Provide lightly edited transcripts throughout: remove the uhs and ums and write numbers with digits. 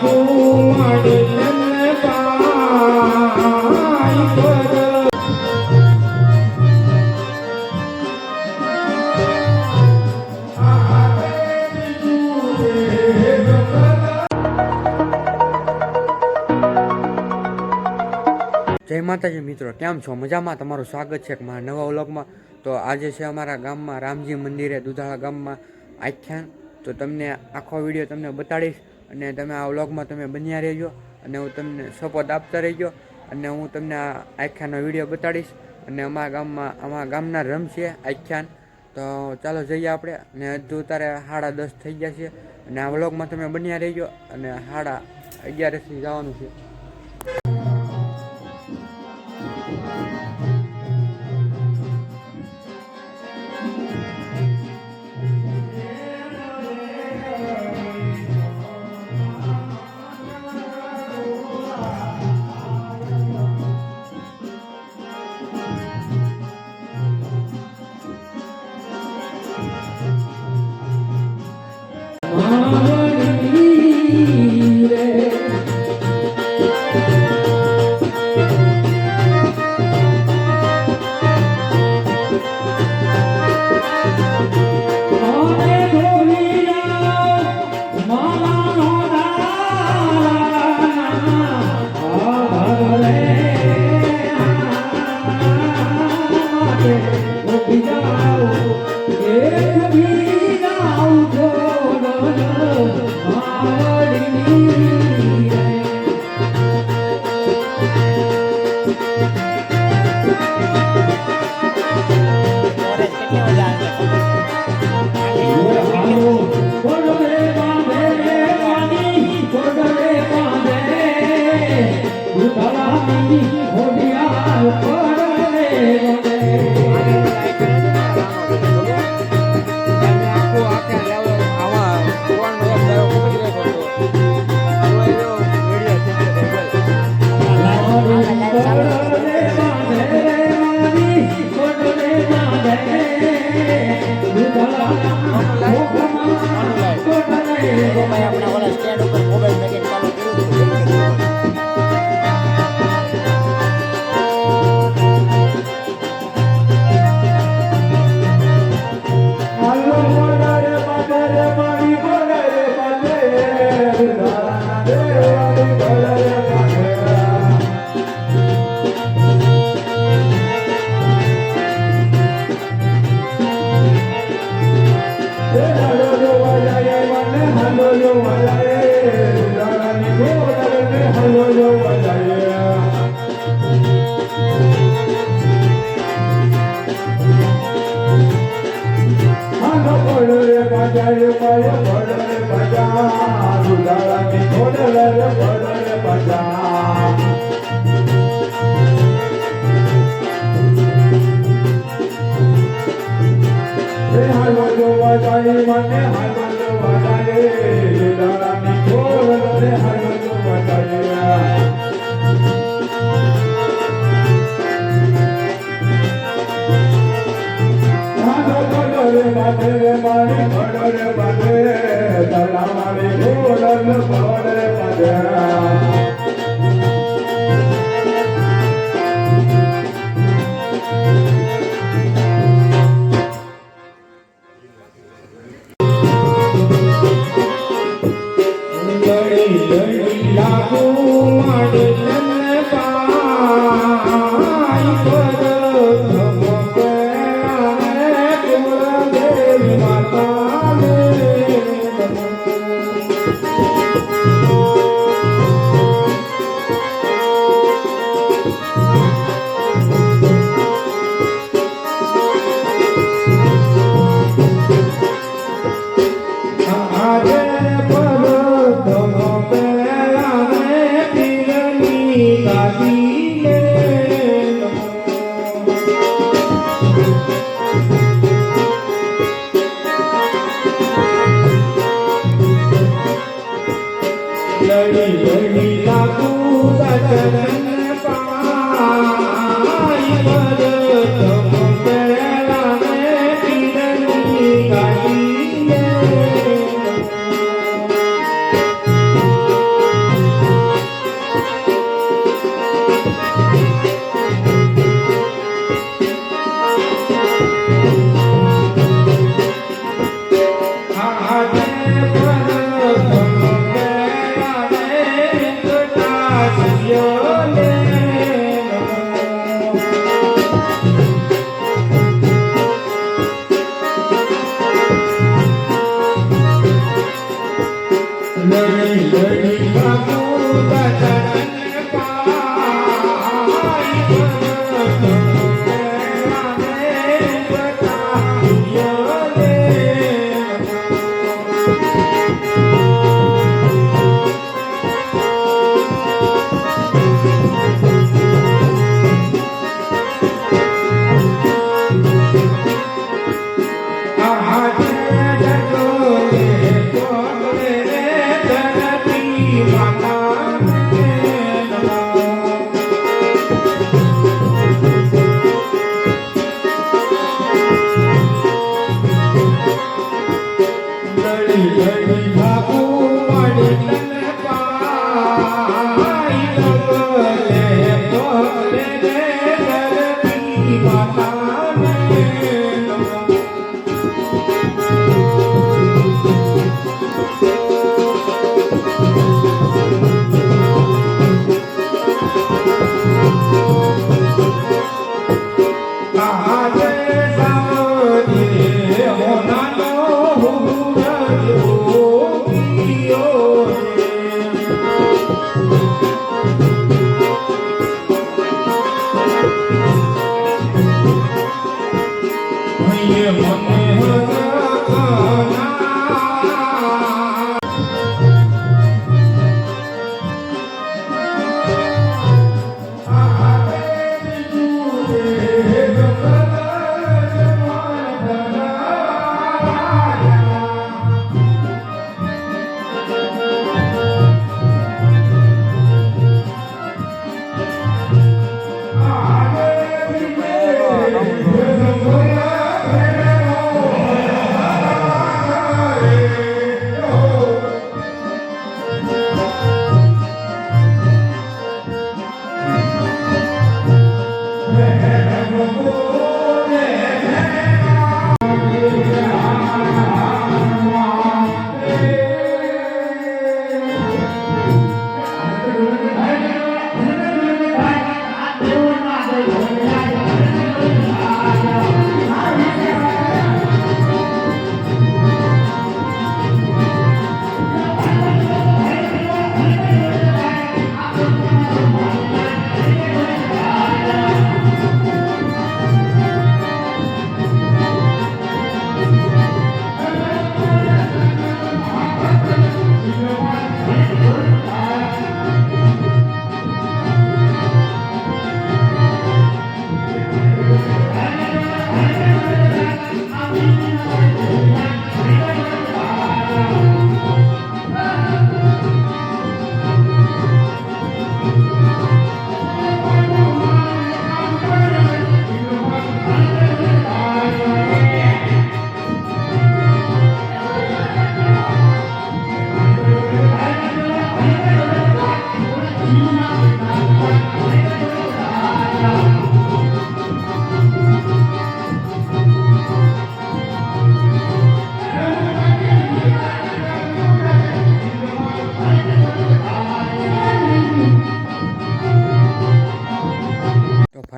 જય માતાજી મિત્રો, કેમ છો? મજામાં? તમારું સ્વાગત છે મારા નવા વ્લોગમાં. તો આજે છે અમારા ગામમાં રામજી મંદિરે દુધાળા ગામમાં આખ્યાન. તો તમને આખો વિડીયો તમને બતાડીશ અને તમે આ વ્લોગમાં તમે બન્યા રહેજો અને હું તમને સપોર્ટ આપતા રહેજો અને હું તમને આ આખ્યાનનો વિડીયો બતાડીશ. અને અમારા ગામના રમશે આખ્યાન. તો ચાલો જઈએ આપણે. અને હજુ તારે 10:30 થઈ ગયા છે અને આ વ્લોગમાં તમે બન્યા રહેજો અને 11:30 જવાનું છે.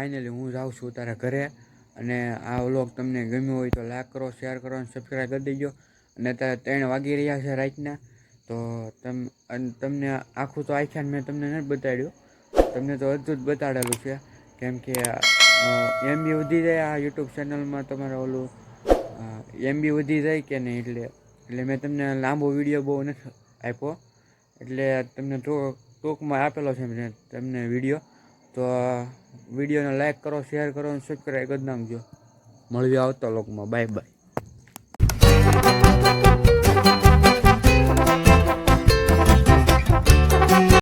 ફાઇનલી હું જાઉં છું તારા ઘરે, અને આ વ્લોગ તમને ગમ્યો હોય તો લાઈક કરો, શેર કરો અને સબસ્ક્રાઈબ કરી દેજો. અને અત્યારે 3 વાગી રહ્યા છે રાતના, તો તમને આખું તો આખ્યાન મેં તમને નથી બતાડ્યું, તમને તો અડધું જ બતાડેલું છે, કેમ કે MB વધી જાય આ યુટ્યુબ ચેનલમાં, તમારે ઓલું MB વધી જાય કે નહીં, એટલે મેં તમને લાંબો વિડીયો બહુ નથી આપ્યો, એટલે તમને ટૂંકમાં આપેલો છે મેં તમને વિડીયો. તો વિડીયોને લાઈક કરો, શેર કરો અને સબસ્ક્રાઈબ કરી નાખજો. મળીએ આવતા વ્લોગમાં. Bye bye.